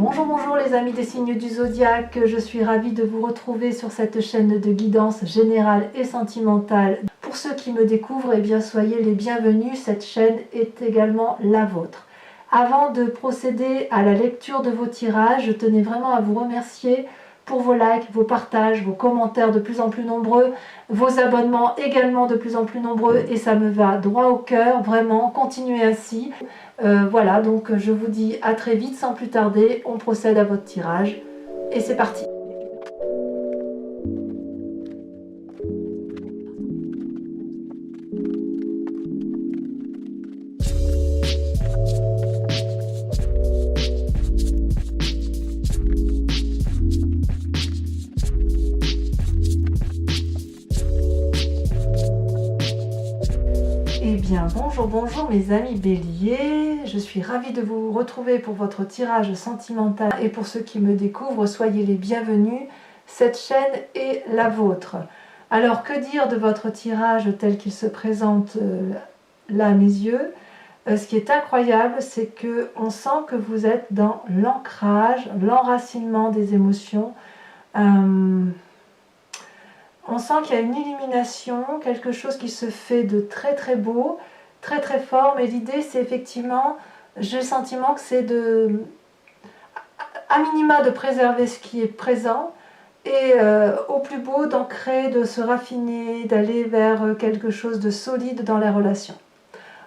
Bonjour, bonjour les amis des signes du zodiaque, je suis ravie de vous retrouver sur cette chaîne de guidance générale et sentimentale. Pour ceux qui me découvrent, eh bien soyez les bienvenus, cette chaîne est également la vôtre. Avant de procéder à la lecture de vos tirages, je tenais vraiment à vous remercier pour vos likes, vos partages, vos commentaires de plus en plus nombreux, vos abonnements également de plus en plus nombreux et ça me va droit au cœur, vraiment, continuez ainsi. Voilà, donc je vous dis à très vite sans plus tarder, on procède à votre tirage et c'est parti. Eh bien, bonjour, bonjour mes amis béliers, je suis ravie de vous retrouver pour votre tirage sentimental et pour ceux qui me découvrent, soyez les bienvenus, cette chaîne est la vôtre. Alors, que dire de votre tirage tel qu'il se présente là à mes yeux? Ce qui est incroyable, c'est qu'on sent que vous êtes dans l'ancrage, l'enracinement des émotions. On sent qu'il y a une illumination, quelque chose qui se fait de très très beau, très très fort, mais l'idée c'est effectivement, j'ai le sentiment que c'est à minima de préserver ce qui est présent et au plus beau d'ancrer, de se raffiner, d'aller vers quelque chose de solide dans la relation.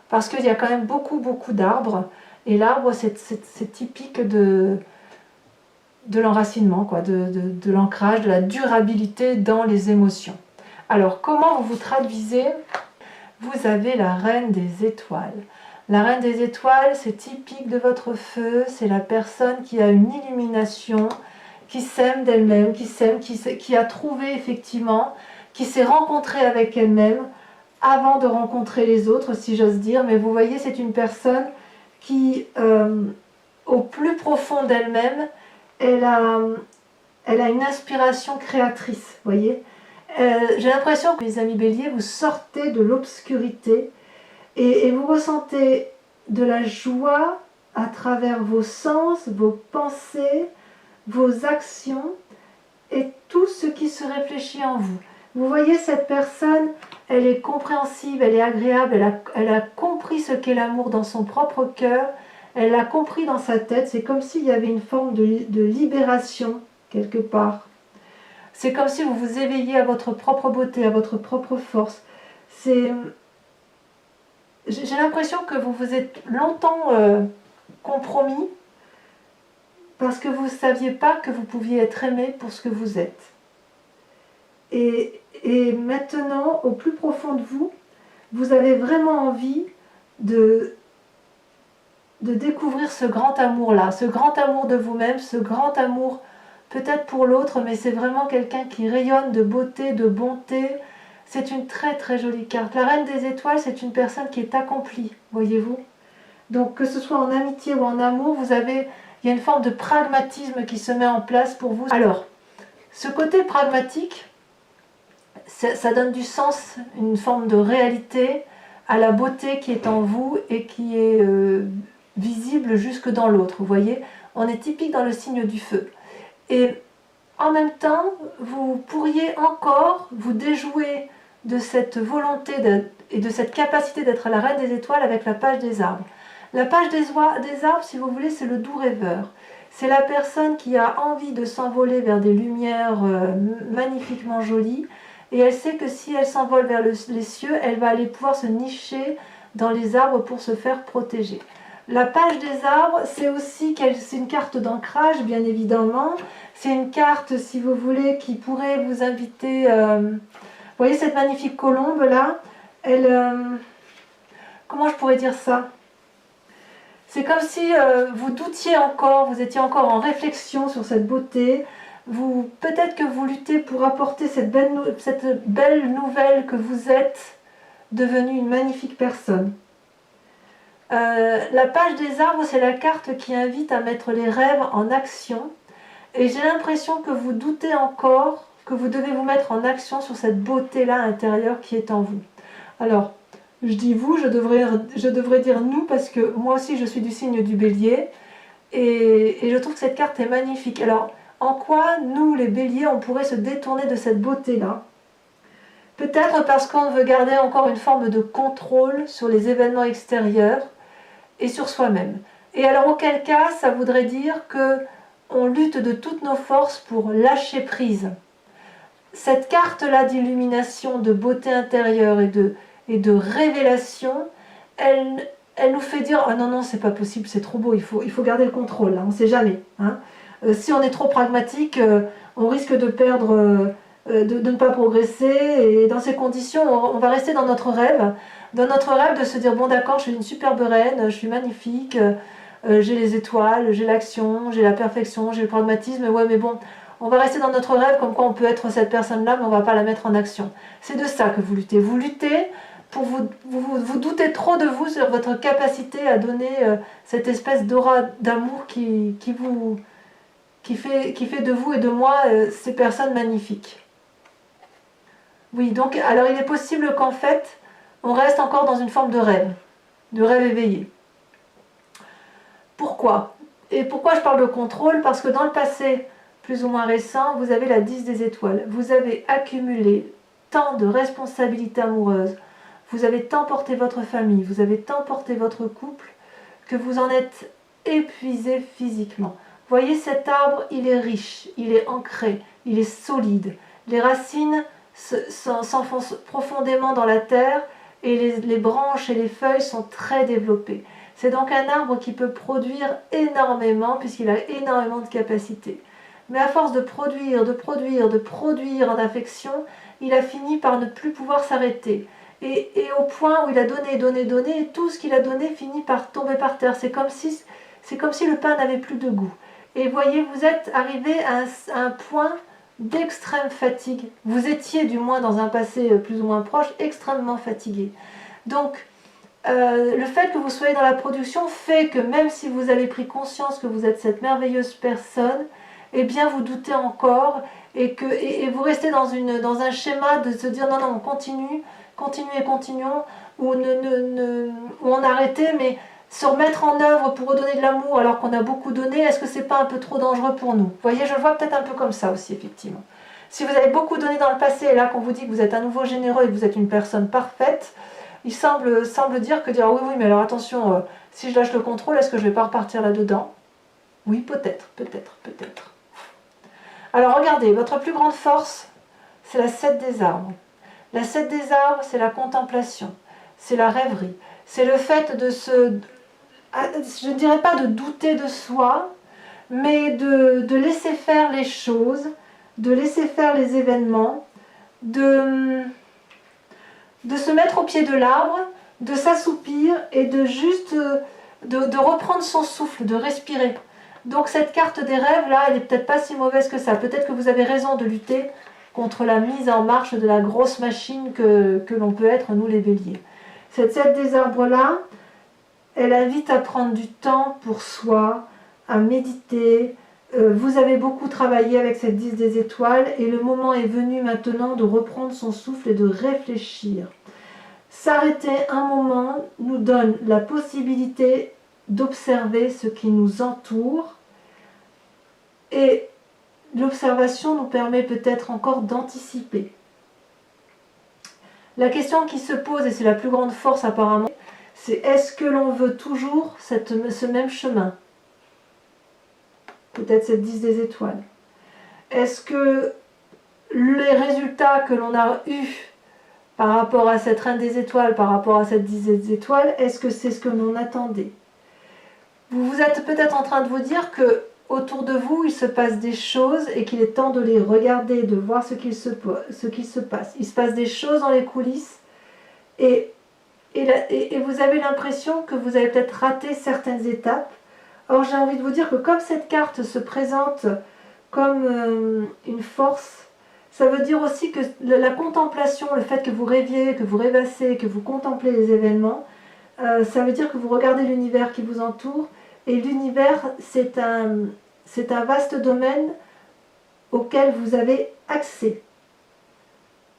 Parce qu'il y a quand même beaucoup d'arbres, et l'arbre c'est typique de l'enracinement, de l'ancrage, de la durabilité dans les émotions. Alors, comment vous vous traduisez? Vous avez la reine des étoiles. La reine des étoiles, c'est typique de votre feu, c'est la personne qui a une illumination, qui s'aime d'elle-même, qui a trouvé effectivement, qui s'est rencontrée avec elle-même avant de rencontrer les autres, si j'ose dire. Mais vous voyez, c'est une personne qui, au plus profond d'elle-même, elle a une inspiration créatrice, voyez. J'ai l'impression que les amis béliers, vous sortez de l'obscurité et vous ressentez de la joie à travers vos sens, vos pensées, vos actions et tout ce qui se réfléchit en vous. Vous voyez, cette personne, elle est compréhensive, elle est agréable, elle a compris ce qu'est l'amour dans son propre cœur. Elle l'a compris dans sa tête, c'est comme s'il y avait une forme de libération quelque part. C'est comme si vous vous éveilliez à votre propre beauté, à votre propre force. J'ai l'impression que vous vous êtes longtemps compromis parce que vous ne saviez pas que vous pouviez être aimé pour ce que vous êtes. Et maintenant, au plus profond de vous, vous avez vraiment envie de découvrir ce grand amour-là, ce grand amour de vous-même, ce grand amour peut-être pour l'autre, mais c'est vraiment quelqu'un qui rayonne de beauté, de bonté. C'est une très très jolie carte. La reine des étoiles, c'est une personne qui est accomplie, voyez-vous. Donc que ce soit en amitié ou en amour, il y a une forme de pragmatisme qui se met en place pour vous. Alors, ce côté pragmatique, ça donne du sens, une forme de réalité à la beauté qui est en vous et qui est visible jusque dans l'autre, vous voyez. On est typique dans le signe du feu. Et en même temps, vous pourriez encore vous déjouer de cette volonté et de cette capacité d'être la reine des étoiles avec la page des arbres. La page des arbres, si vous voulez, c'est le doux rêveur. C'est la personne qui a envie de s'envoler vers des lumières magnifiquement jolies. Et elle sait que si elle s'envole vers les cieux, elle va aller pouvoir se nicher dans les arbres pour se faire protéger. La page des arbres, c'est aussi c'est une carte d'ancrage, bien évidemment. C'est une carte, si vous voulez, qui pourrait vous inviter... vous voyez cette magnifique colombe là? Comment je pourrais dire ça? C'est comme si vous doutiez encore, vous étiez encore en réflexion sur cette beauté. Peut-être que vous luttez pour apporter cette belle nouvelle que vous êtes devenue une magnifique personne. La page des arbres, c'est la carte qui invite à mettre les rêves en action. Et j'ai l'impression que vous doutez encore, que vous devez vous mettre en action sur cette beauté-là intérieure qui est en vous. Alors, je dis vous, je devrais dire nous, parce que moi aussi je suis du signe du bélier. Et je trouve que cette carte est magnifique. Alors, en quoi, nous, les béliers, on pourrait se détourner de cette beauté-là? Peut-être parce qu'on veut garder encore une forme de contrôle sur les événements extérieurs et sur soi-même. Et alors, auquel cas, ça voudrait dire que on lutte de toutes nos forces pour lâcher prise. Cette carte-là d'illumination, de beauté intérieure et de révélation, elle nous fait dire « Ah non, non, c'est pas possible, c'est trop beau, il faut garder le contrôle, là, on ne sait jamais. Hein. Si on est trop pragmatique, on risque de perdre, de ne pas progresser, et dans ces conditions, on va rester dans notre rêve de se dire « Bon d'accord, je suis une superbe reine, je suis magnifique, j'ai les étoiles, j'ai l'action, j'ai la perfection, j'ai le pragmatisme, ouais mais bon, on va rester dans notre rêve comme quoi on peut être cette personne-là, mais on ne va pas la mettre en action. » C'est de ça que vous luttez. Vous luttez pour vous doutez trop de vous sur votre capacité à donner cette espèce d'aura d'amour qui fait de vous et de moi ces personnes magnifiques. Oui, donc alors il est possible qu'en fait, on reste encore dans une forme de rêve éveillé. Pourquoi? Et pourquoi je parle de contrôle? Parce que dans le passé, plus ou moins récent, vous avez la 10 des étoiles. Vous avez accumulé tant de responsabilités amoureuses, vous avez tant porté votre famille, vous avez tant porté votre couple, que vous en êtes épuisé physiquement. Voyez, cet arbre, il est riche, il est ancré, il est solide. Les racines s'enfoncent profondément dans la terre et les branches et les feuilles sont très développées. C'est donc un arbre qui peut produire énormément puisqu'il a énormément de capacités. Mais à force de produire en affection, il a fini par ne plus pouvoir s'arrêter. Et au point où il a donné, et tout ce qu'il a donné finit par tomber par terre. C'est comme si le pain n'avait plus de goût. Et voyez, vous êtes arrivé à un point d'extrême fatigue. Vous étiez, du moins dans un passé plus ou moins proche, extrêmement fatigué. Donc, le fait que vous soyez dans la production fait que même si vous avez pris conscience que vous êtes cette merveilleuse personne, eh bien vous doutez encore et vous restez dans un schéma de se dire non, non, on continuons, ou on a arrêté, mais se remettre en œuvre pour redonner de l'amour alors qu'on a beaucoup donné, est-ce que c'est pas un peu trop dangereux pour nous? Vous voyez, je le vois peut-être un peu comme ça aussi, effectivement. Si vous avez beaucoup donné dans le passé, et là qu'on vous dit que vous êtes à nouveau généreux et que vous êtes une personne parfaite, il semble dire ah oui, mais alors attention, si je lâche le contrôle, est-ce que je ne vais pas repartir là-dedans? Oui, peut-être. Alors regardez, votre plus grande force, c'est la 7 des arbres. La 7 des arbres, c'est la contemplation, c'est la rêverie, c'est le fait de je ne dirais pas de douter de soi, mais de laisser faire les choses, de laisser faire les événements, de se mettre au pied de l'arbre, de s'assoupir et de juste de reprendre son souffle, de respirer. Donc cette carte des rêves, là, elle n'est peut-être pas si mauvaise que ça. Peut-être que vous avez raison de lutter contre la mise en marche de la grosse machine que l'on peut être, nous les béliers. Cette 7 des arbres-là, elle invite à prendre du temps pour soi, à méditer. Vous avez beaucoup travaillé avec cette 10 des étoiles et le moment est venu maintenant de reprendre son souffle et de réfléchir. S'arrêter un moment nous donne la possibilité d'observer ce qui nous entoure et l'observation nous permet peut-être encore d'anticiper. La question qui se pose, et c'est la plus grande force apparemment, c'est est-ce que l'on veut toujours ce même chemin? Peut-être cette 10 des étoiles. Est-ce que les résultats que l'on a eus par rapport à cette reine des étoiles, par rapport à cette 10 des étoiles, est-ce que c'est ce que l'on attendait? Vous êtes peut-être en train de vous dire que autour de vous, il se passe des choses et qu'il est temps de les regarder, de voir ce qu'il se passe. Il se passe des choses dans les coulisses et vous avez l'impression que vous avez peut-être raté certaines étapes. Or, j'ai envie de vous dire que comme cette carte se présente comme une force, ça veut dire aussi que la contemplation, le fait que vous rêviez, que vous rêvassez, que vous contemplez les événements, ça veut dire que vous regardez l'univers qui vous entoure. Et l'univers, c'est un vaste domaine auquel vous avez accès.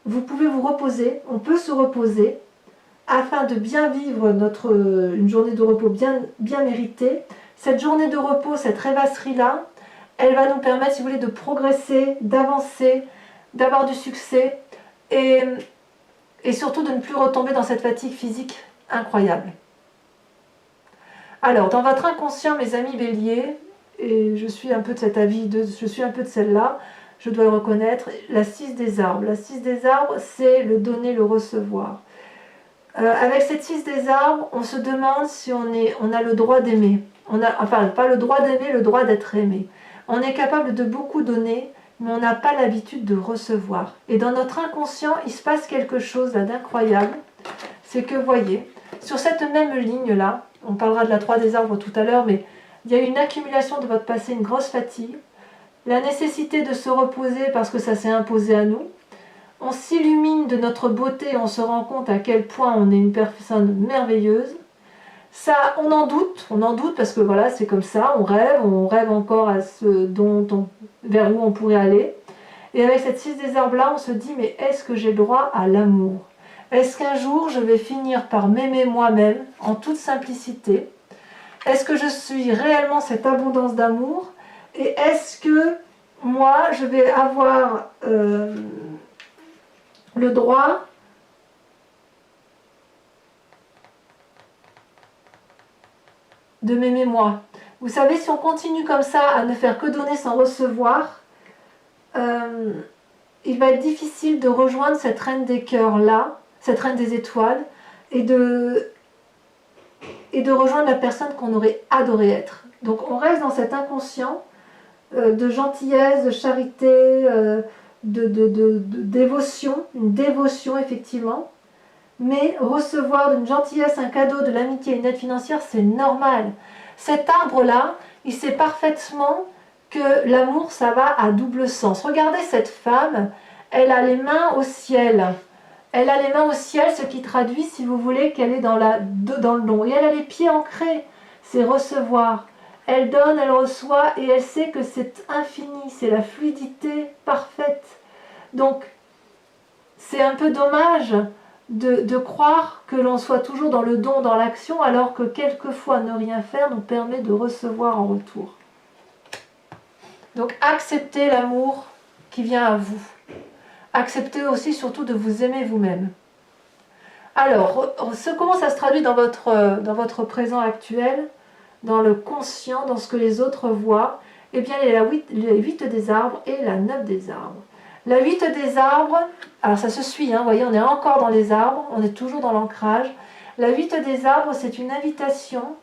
Vous pouvez vous reposer, on peut se reposer, afin de bien vivre une journée de repos bien méritée. cette journée de repos, cette rêvasserie-là, elle va nous permettre, si vous voulez, de progresser, d'avancer, d'avoir du succès et surtout de ne plus retomber dans cette fatigue physique incroyable. Alors, dans votre inconscient, mes amis béliers, et je suis un peu de cet avis, je suis un peu de celle-là, je dois le reconnaître, la 6 des arbres. La 6 des arbres, c'est le donner, le recevoir. Avec cette 6 des arbres, on se demande si on a le droit d'aimer. Enfin, pas le droit d'aimer, le droit d'être aimé. On est capable de beaucoup donner, mais on n'a pas l'habitude de recevoir. Et dans notre inconscient, il se passe quelque chose là d'incroyable. C'est que, voyez, sur cette même ligne-là, on parlera de la 3 des arbres tout à l'heure, mais il y a une accumulation de votre passé, une grosse fatigue, la nécessité de se reposer parce que ça s'est imposé à nous. On s'illumine de notre beauté, on se rend compte à quel point on est une personne merveilleuse. Ça, on en doute parce que voilà, c'est comme ça, on rêve encore à ce vers où on pourrait aller. Et avec cette 6 des arbres-là, on se dit, mais est-ce que j'ai droit à l'amour? Est-ce qu'un jour, je vais finir par m'aimer moi-même, en toute simplicité? Est-ce que je suis réellement cette abondance d'amour? Et est-ce que moi, je vais avoir le droit de m'aimer moi? Vous savez, si on continue comme ça à ne faire que donner sans recevoir, il va être difficile de rejoindre cette reine des cœurs là, cette reine des étoiles, et de rejoindre la personne qu'on aurait adoré être. Donc on reste dans cet inconscient de gentillesse, de charité, de dévotion, une dévotion effectivement, mais recevoir d'une gentillesse un cadeau, de l'amitié, une aide financière, c'est normal. Cet arbre-là, il sait parfaitement que l'amour, ça va à double sens. Regardez cette femme, elle a les mains au ciel. Elle a les mains au ciel, ce qui traduit, si vous voulez, qu'elle est dans le don. Et elle a les pieds ancrés, c'est recevoir. Elle donne, elle reçoit, et elle sait que c'est infini, c'est la fluidité parfaite. Donc, c'est un peu dommage de croire que l'on soit toujours dans le don, dans l'action, alors que quelquefois ne rien faire nous permet de recevoir en retour. Donc, acceptez l'amour qui vient à vous. Acceptez aussi surtout de vous aimer vous-même. Alors, comment ça se traduit dans votre présent actuel, dans le conscient, dans ce que les autres voient? Eh bien, il y a les 8 des arbres et la 9 des arbres. La 8 des arbres, alors ça se suit, vous voyez, on est encore dans les arbres, on est toujours dans l'ancrage. La 8 des arbres, c'est une invitation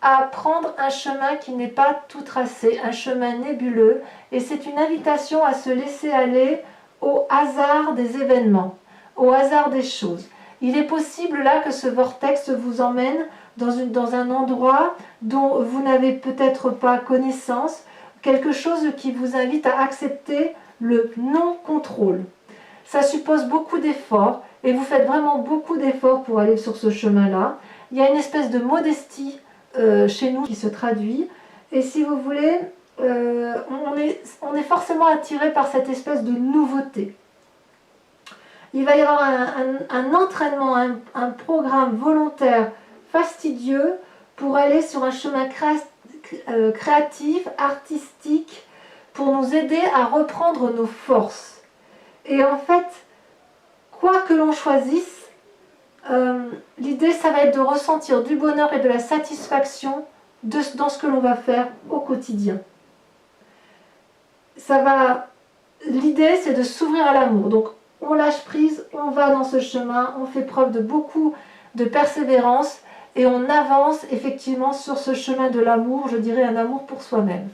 à prendre un chemin qui n'est pas tout tracé, un chemin nébuleux, et c'est une invitation à se laisser aller au hasard des événements, au hasard des choses. Il est possible là que ce vortex vous emmène dans un endroit dont vous n'avez peut-être pas connaissance, quelque chose qui vous invite à accepter le non-contrôle. Ça suppose beaucoup d'efforts, et vous faites vraiment beaucoup d'efforts pour aller sur ce chemin-là. Il y a une espèce de modestie chez nous qui se traduit, et si vous voulez, on est forcément attiré par cette espèce de nouveauté. Il va y avoir un entraînement, un programme volontaire fastidieux pour aller sur un chemin créatif, artistique, pour nous aider à reprendre nos forces. Et en fait, quoi que l'on choisisse, l'idée, ça va être de ressentir du bonheur et de la satisfaction dans ce que l'on va faire au quotidien. L'idée, c'est de s'ouvrir à l'amour. Donc, on lâche prise, on va dans ce chemin, on fait preuve de beaucoup de persévérance et on avance effectivement sur ce chemin de l'amour, je dirais un amour pour soi-même.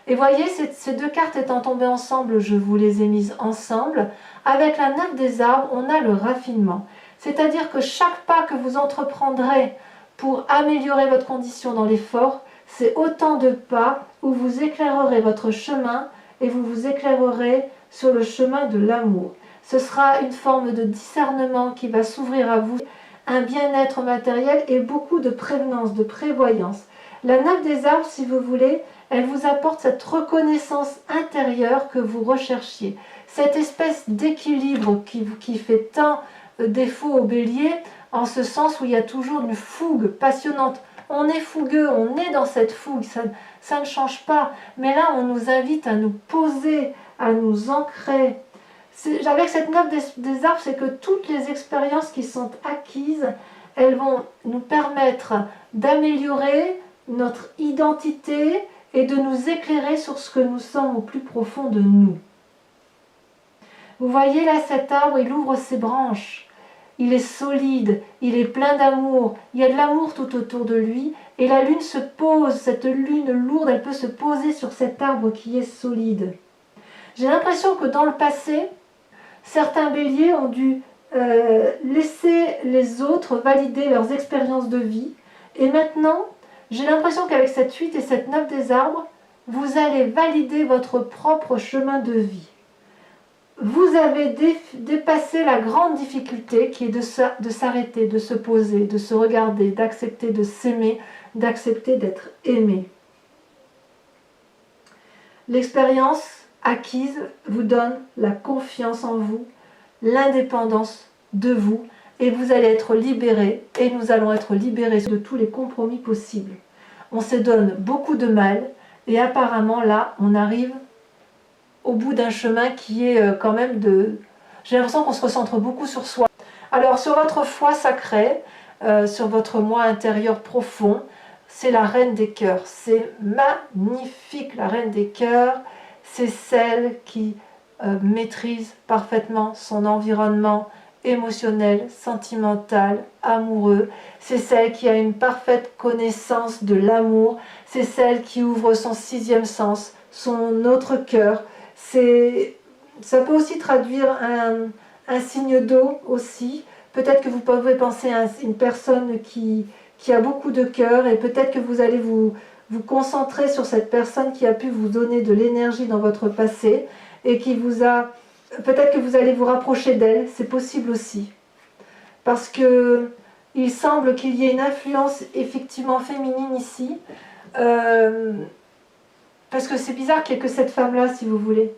Et voyez, ces deux cartes étant tombées ensemble, je vous les ai mises ensemble. Avec la 9 des arbres, on a le raffinement. C'est-à-dire que chaque pas que vous entreprendrez pour améliorer votre condition dans l'effort, c'est autant de pas où vous éclairerez votre chemin et vous vous éclairerez sur le chemin de l'amour. Ce sera une forme de discernement qui va s'ouvrir à vous, un bien-être matériel et beaucoup de prévenance, de prévoyance. La 9 des arbres, si vous voulez, elle vous apporte cette reconnaissance intérieure que vous recherchiez. Cette espèce d'équilibre qui fait tant défaut au bélier, en ce sens où il y a toujours une fougue passionnante On est fougueux, on est dans cette fougue, ça ne change pas. Mais là, on nous invite à nous poser, à nous ancrer. Avec cette note des arbres, c'est que toutes les expériences qui sont acquises, elles vont nous permettre d'améliorer notre identité et de nous éclairer sur ce que nous sommes au plus profond de nous. Vous voyez là cet arbre, il ouvre ses branches. Il est solide, il est plein d'amour, il y a de l'amour tout autour de lui, et la lune se pose, cette lune lourde, elle peut se poser sur cet arbre qui est solide. J'ai l'impression que dans le passé, certains béliers ont dû laisser les autres valider leurs expériences de vie, et maintenant, j'ai l'impression qu'avec cette 8 et cette 9 des arbres, vous allez valider votre propre chemin de vie. Vous avez dépassé la grande difficulté qui est de s'arrêter, de se poser, de se regarder, d'accepter de s'aimer, d'accepter d'être aimé. L'expérience acquise vous donne la confiance en vous, l'indépendance de vous, et vous allez être libérés, et nous allons être libérés de tous les compromis possibles. On se donne beaucoup de mal, et apparemment là, on arrive au bout d'un chemin qui est quand même de... J'ai l'impression qu'on se recentre beaucoup sur soi. Alors sur votre foi sacrée, sur votre moi intérieur profond, c'est la reine des cœurs. C'est magnifique, la reine des cœurs. C'est celle qui maîtrise parfaitement son environnement émotionnel, sentimental, amoureux. C'est celle qui a une parfaite connaissance de l'amour. C'est celle qui ouvre son 6e sens, son autre cœur. Ça peut aussi traduire un signe d'eau aussi. Peut-être que vous pouvez penser à une personne qui a beaucoup de cœur, et peut-être que vous allez vous concentrer sur cette personne qui a pu vous donner de l'énergie dans votre passé et qui vous a... Peut-être que vous allez vous rapprocher d'elle, c'est possible aussi. Parce que il semble qu'il y ait une influence effectivement féminine ici. Parce que c'est bizarre qu'il n'y ait que cette femme-là, si vous voulez.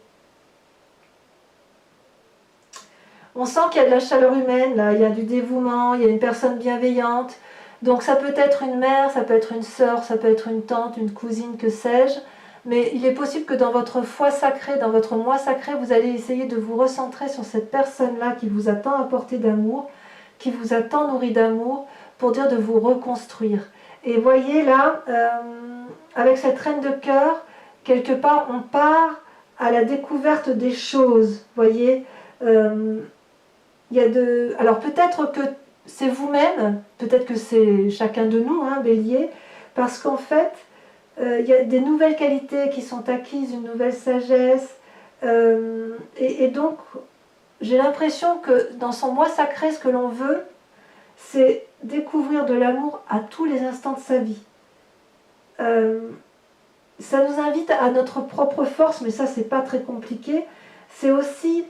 On sent qu'il y a de la chaleur humaine, là, il y a du dévouement, il y a une personne bienveillante. Donc ça peut être une mère, ça peut être une sœur, ça peut être une tante, une cousine, que sais-je. Mais il est possible que dans votre foi sacrée, dans votre moi sacré, vous allez essayer de vous recentrer sur cette personne-là qui vous a tant apporté d'amour, qui vous a tant nourri d'amour, pour dire de vous reconstruire. Et voyez là, avec cette reine de cœur, quelque part, on part à la découverte des choses, voyez. Alors peut-être que c'est vous-même, peut-être que c'est chacun de nous, hein, Bélier, parce qu'en fait, il y a des nouvelles qualités qui sont acquises, une nouvelle sagesse, et donc j'ai l'impression que dans son moi sacré, ce que l'on veut, c'est découvrir de l'amour à tous les instants de sa vie. Ça nous invite à notre propre force, mais ça c'est pas très compliqué. C'est aussi,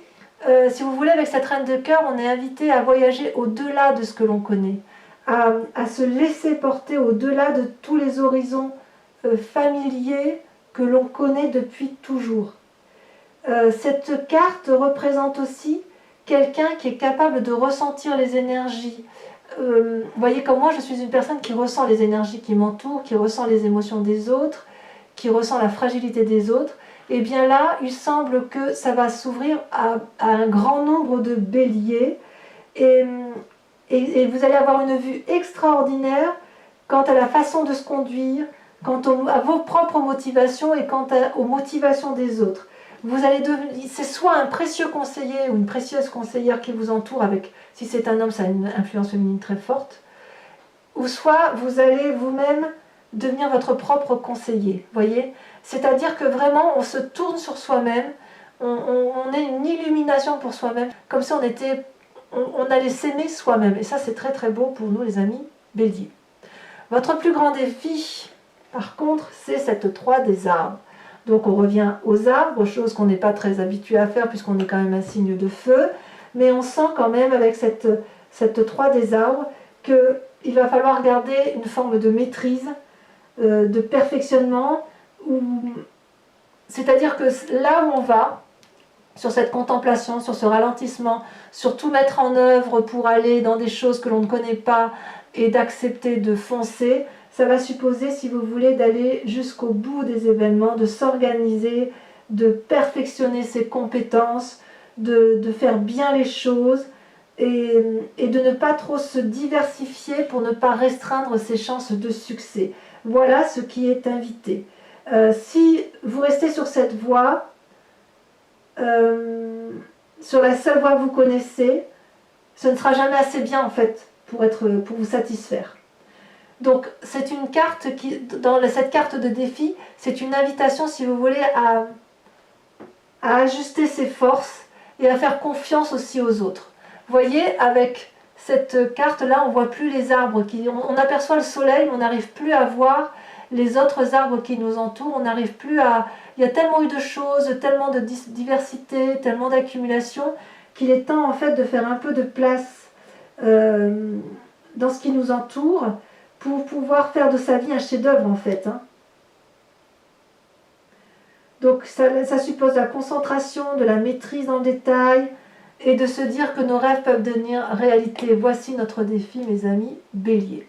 si vous voulez, avec cette reine de cœur, on est invité à voyager au-delà de ce que l'on connaît, à se laisser porter au-delà de tous les horizons familiers que l'on connaît depuis toujours. Cette carte représente aussi quelqu'un qui est capable de ressentir les énergies. Vous voyez, comme moi, je suis une personne qui ressent les énergies qui m'entourent, qui ressent les émotions des autres, qui ressent la fragilité des autres. Et bien là, il semble que ça va s'ouvrir à un grand nombre de béliers, et vous allez avoir une vue extraordinaire quant à la façon de se conduire, quant à vos propres motivations et quant aux motivations des autres. Vous allez devenir, c'est soit un précieux conseiller ou une précieuse conseillère qui vous entoure, avec, si c'est un homme, ça a une influence féminine très forte, ou soit vous allez vous-même devenir votre propre conseiller, voyez. C'est-à-dire que vraiment, on se tourne sur soi-même, on est une illumination pour soi-même, comme si on allait s'aimer soi-même. Et ça, c'est très très beau pour nous, les amis Bélier. Votre plus grand défi, par contre, c'est cette 3 des arbres. Donc on revient aux arbres, chose qu'on n'est pas très habitué à faire puisqu'on est quand même un signe de feu, mais on sent quand même avec cette 3 des arbres qu'il va falloir garder une forme de maîtrise, de perfectionnement, c'est-à-dire que là où on va, sur cette contemplation, sur ce ralentissement, sur tout mettre en œuvre pour aller dans des choses que l'on ne connaît pas et d'accepter de foncer, Ça va supposer, si vous voulez, d'aller jusqu'au bout des événements, de s'organiser, de perfectionner ses compétences, de faire bien les choses et de ne pas trop se diversifier pour ne pas restreindre ses chances de succès. Voilà ce qui est invité. Si vous restez sur cette voie, sur la seule voie que vous connaissez, ce ne sera jamais assez bien en fait pour vous satisfaire. Donc c'est une carte qui, dans cette carte de défi, c'est une invitation, si vous voulez, à ajuster ses forces et à faire confiance aussi aux autres. Vous voyez, avec cette carte-là, on ne voit plus les arbres. On aperçoit le soleil, mais on n'arrive plus à voir les autres arbres qui nous entourent. On n'arrive plus à... Il y a tellement eu de choses, tellement de diversité, tellement d'accumulation, qu'il est temps en fait de faire un peu de place dans ce qui nous entoure pour pouvoir faire de sa vie un chef-d'œuvre en fait. Donc ça suppose la concentration, de la maîtrise dans le détail et de se dire que nos rêves peuvent devenir réalité. Voici notre défi, mes amis Bélier.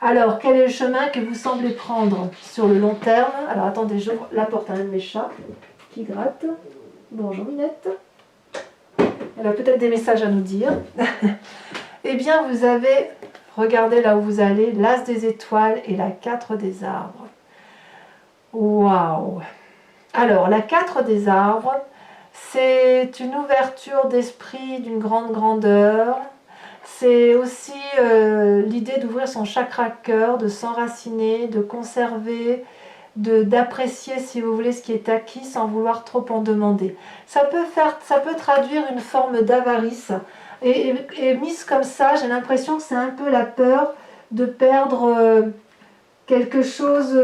Alors, quel est le chemin que vous semblez prendre sur le long terme? Alors, attendez, j'ouvre la porte à un de mes chats qui gratte. Bonjour Minette. Elle a peut-être des messages à nous dire. Eh bien, vous avez, regardez là où vous allez, l'As des étoiles et la 4 des arbres. Waouh! Alors, la 4 des arbres, c'est une ouverture d'esprit d'une grande grandeur. C'est aussi l'idée d'ouvrir son chakra cœur, de s'enraciner, de conserver, d'apprécier, si vous voulez, ce qui est acquis sans vouloir trop en demander. Ça peut traduire une forme d'avarice. Et mise comme ça, j'ai l'impression que c'est un peu la peur de perdre quelque chose...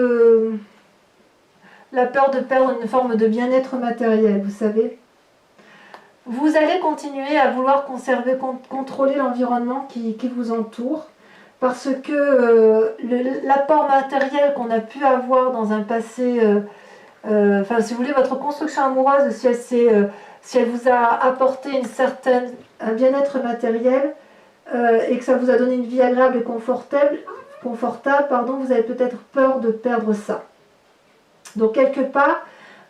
la peur de perdre une forme de bien-être matériel, vous savez. Vous allez continuer à vouloir contrôler l'environnement qui vous entoure, parce que l'apport matériel qu'on a pu avoir dans un passé, enfin si vous voulez, votre construction amoureuse, si elle vous a apporté un bien-être matériel, et que ça vous a donné une vie agréable et confortable, vous avez peut-être peur de perdre ça. Donc quelque part,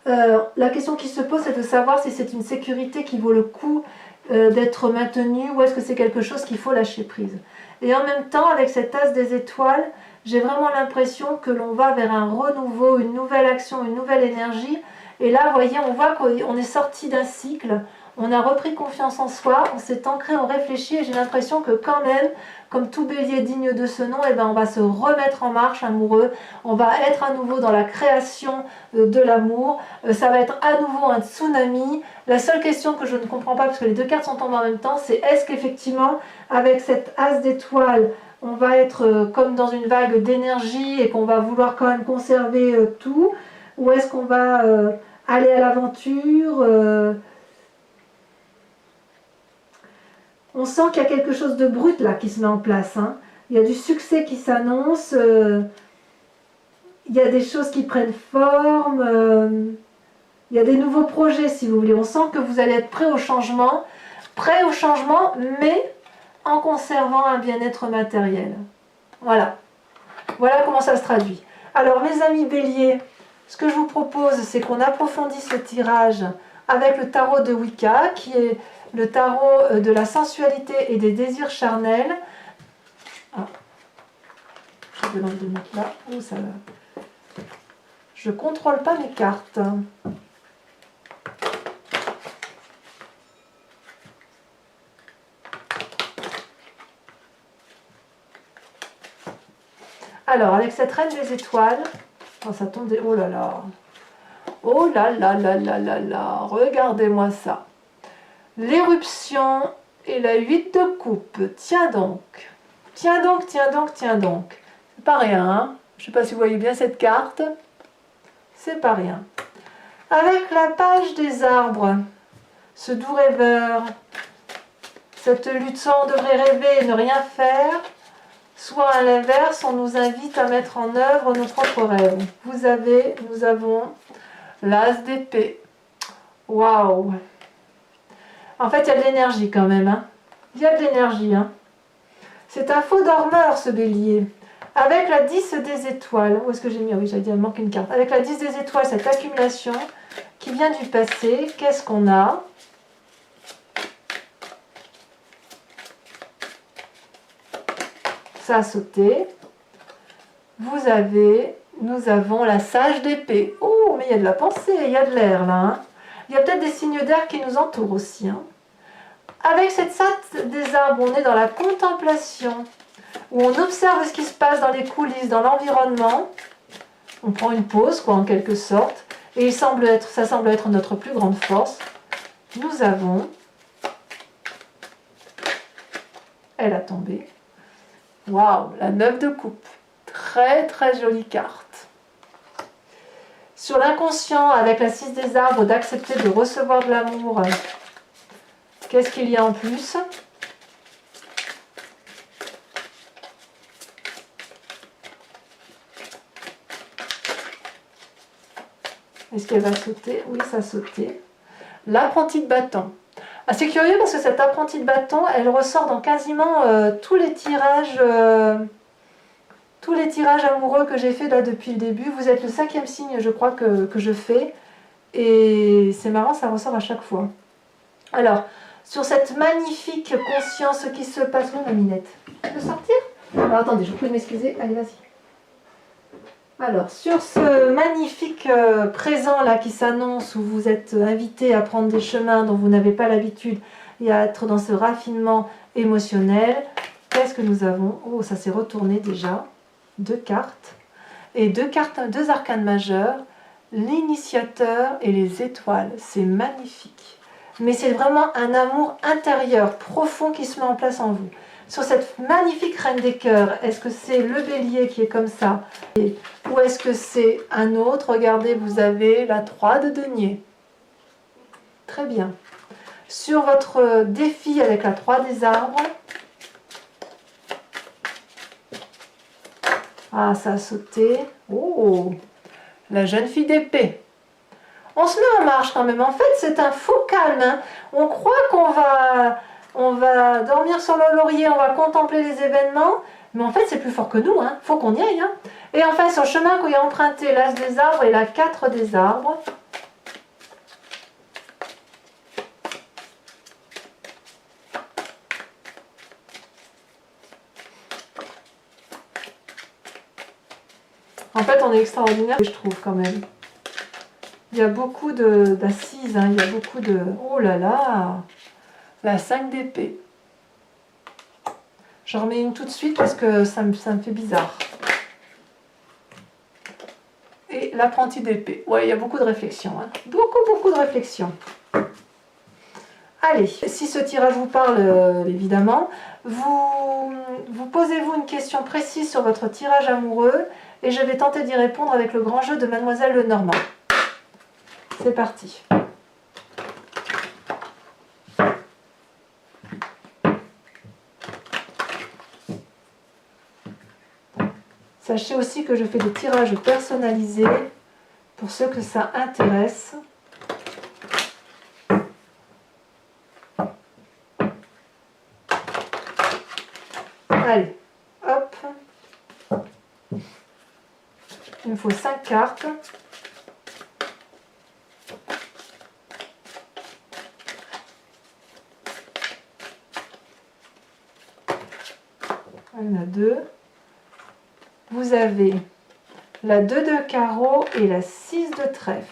la question qui se pose, c'est de savoir si c'est une sécurité qui vaut le coup d'être maintenue ou est-ce que c'est quelque chose qu'il faut lâcher prise. Et en même temps, avec cet as des étoiles, j'ai vraiment l'impression que l'on va vers un renouveau, une nouvelle action, une nouvelle énergie. Et là, vous voyez, on voit qu'on est sorti d'un cycle, on a repris confiance en soi, on s'est ancré, on réfléchit, et j'ai l'impression que quand même, comme tout bélier digne de ce nom, eh ben, on va se remettre en marche amoureux, on va être à nouveau dans la création de l'amour, ça va être à nouveau un tsunami. La seule question que je ne comprends pas, parce que les deux cartes sont tombées en même temps, c'est est-ce qu'effectivement, avec cette as d'étoiles, on va être comme dans une vague d'énergie et qu'on va vouloir quand même conserver tout, ou est-ce qu'on va aller à l'aventure On sent qu'il y a quelque chose de brut là qui se met en place. Il y a du succès qui s'annonce, il y a des choses qui prennent forme, il y a des nouveaux projets si vous voulez. On sent que vous allez être prêt au changement, mais en conservant un bien-être matériel. Voilà. Voilà comment ça se traduit. Alors mes amis Bélier, ce que je vous propose, c'est qu'on approfondisse le tirage avec le tarot de Wicca, qui est le tarot de la sensualité et des désirs charnels. Ah, je vais l'enlever de mettre là. Oh, ça va. Je ne contrôle pas mes cartes. Alors, avec cette reine des étoiles, oh, ça tombe des... Oh là là. Oh là là là là là là. Regardez-moi ça. L'éruption et la 8 de coupe. Tiens donc. Tiens donc, tiens donc, tiens donc. C'est pas rien, hein. Je ne sais pas si vous voyez bien cette carte. C'est pas rien. Avec la page des arbres, ce doux rêveur, cette lutte sans on devrait rêver et ne rien faire, soit à l'inverse, on nous invite à mettre en œuvre nos propres rêves. Nous avons l'as d'épée. Waouh! En fait, il y a de l'énergie quand même. Il y a de l'énergie. C'est un faux dormeur, ce bélier. Avec la 10 des étoiles, où est-ce que j'ai mis? Oui, j'allais dire, il manque une carte. Avec la 10 des étoiles, cette accumulation qui vient du passé, qu'est-ce qu'on a? Ça a sauté. Nous avons la sage d'épée. Oh, mais il y a de la pensée, il y a de l'air là. Hein. Il y a peut-être des signes d'air qui nous entourent aussi. Hein. Avec cette salle des arbres, on est dans la contemplation, où on observe ce qui se passe dans les coulisses, dans l'environnement. On prend une pause, quoi, en quelque sorte. Et ça semble être notre plus grande force. Nous avons... Elle a tombé. Waouh, la 9 de coupe. Très très jolie carte. Sur l'inconscient, avec la 6 des arbres, d'accepter de recevoir de l'amour. Qu'est-ce qu'il y a en plus? Est-ce qu'elle va sauter? Oui, ça a sauté. L'apprenti de bâton. Ah, c'est curieux parce que cette apprentie de bâton, elle ressort dans quasiment tous les tirages amoureux que j'ai fait là depuis le début. Vous êtes le 5e signe, je crois, que je fais. Et c'est marrant, ça ressort à chaque fois. Alors, sur cette magnifique conscience qui se passe... Oui, ma minette. Tu peux sortir? Alors, attendez, je vous prie de m'excuser. Allez, vas-y. Alors, sur ce magnifique présent là qui s'annonce, où vous êtes invité à prendre des chemins dont vous n'avez pas l'habitude et à être dans ce raffinement émotionnel, qu'est-ce que nous avons? Oh, ça s'est retourné déjà. 2 cartes. Et 2 arcanes majeures, l'initiateur et les étoiles. C'est magnifique. Mais c'est vraiment un amour intérieur, profond qui se met en place en vous. Sur cette magnifique reine des cœurs, est-ce que c'est le bélier qui est comme ça? Ou est-ce que c'est un autre? Regardez, vous avez la 3 de denier. Très bien. Sur votre défi avec la 3 des arbres, ah, ça a sauté. Oh, la jeune fille d'épée. On se met en marche quand même. En fait, c'est un faux calme. Hein. On croit on va dormir sur le laurier, on va contempler les événements, mais en fait, c'est plus fort que nous. Hein. Faut qu'on y aille. Hein. Et enfin, sur le chemin qu'on y a emprunté l'as des arbres et la 4 des arbres. En fait, on est extraordinaire, je trouve, quand même. Il y a beaucoup d'assises, hein, il y a beaucoup de... Oh là là! La 5 d'épée. J'en remets une tout de suite parce que ça me fait bizarre. Et l'apprenti d'épée. Ouais, il y a beaucoup de réflexion. Hein. Beaucoup de réflexion. Allez, si ce tirage vous parle, évidemment, vous posez-vous une question précise sur votre tirage amoureux et je vais tenter d'y répondre avec le grand jeu de Mademoiselle Lenormand. C'est parti. Sachez aussi que je fais des tirages personnalisés pour ceux que ça intéresse. Allez, hop. Il me faut 5 cartes. Il y en a 2. Vous avez la 2 de carreau et la 6 de trèfle.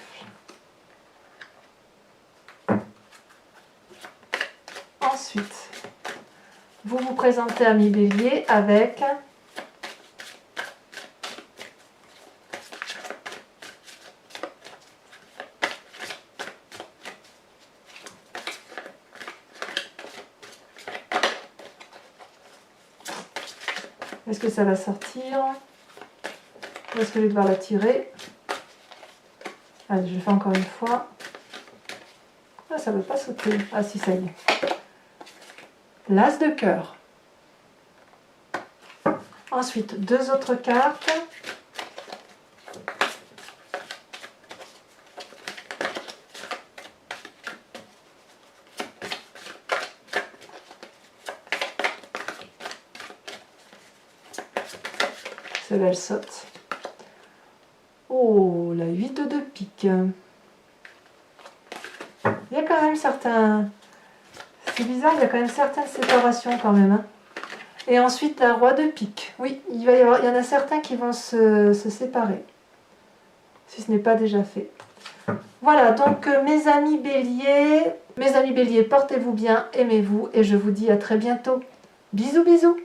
Ensuite, vous vous présentez à mi-bélier avec est-ce que ça va sortir? Ou est-ce que je vais devoir la tirer? Allez, je le fais encore une fois. Ah, ça ne veut pas sauter. Ah si, ça y est. L'as de cœur. Ensuite, 2 autres cartes. Celle-là, elle saute. Oh, la 8 de pique. Il y a quand même certains... C'est bizarre, il y a quand même certaines séparations quand même. Hein. Et ensuite, la roi de pique. Oui, il y en a certains qui vont se séparer. Si ce n'est pas déjà fait. Voilà, donc mes amis béliers, portez-vous bien, aimez-vous et je vous dis à très bientôt. Bisous, bisous.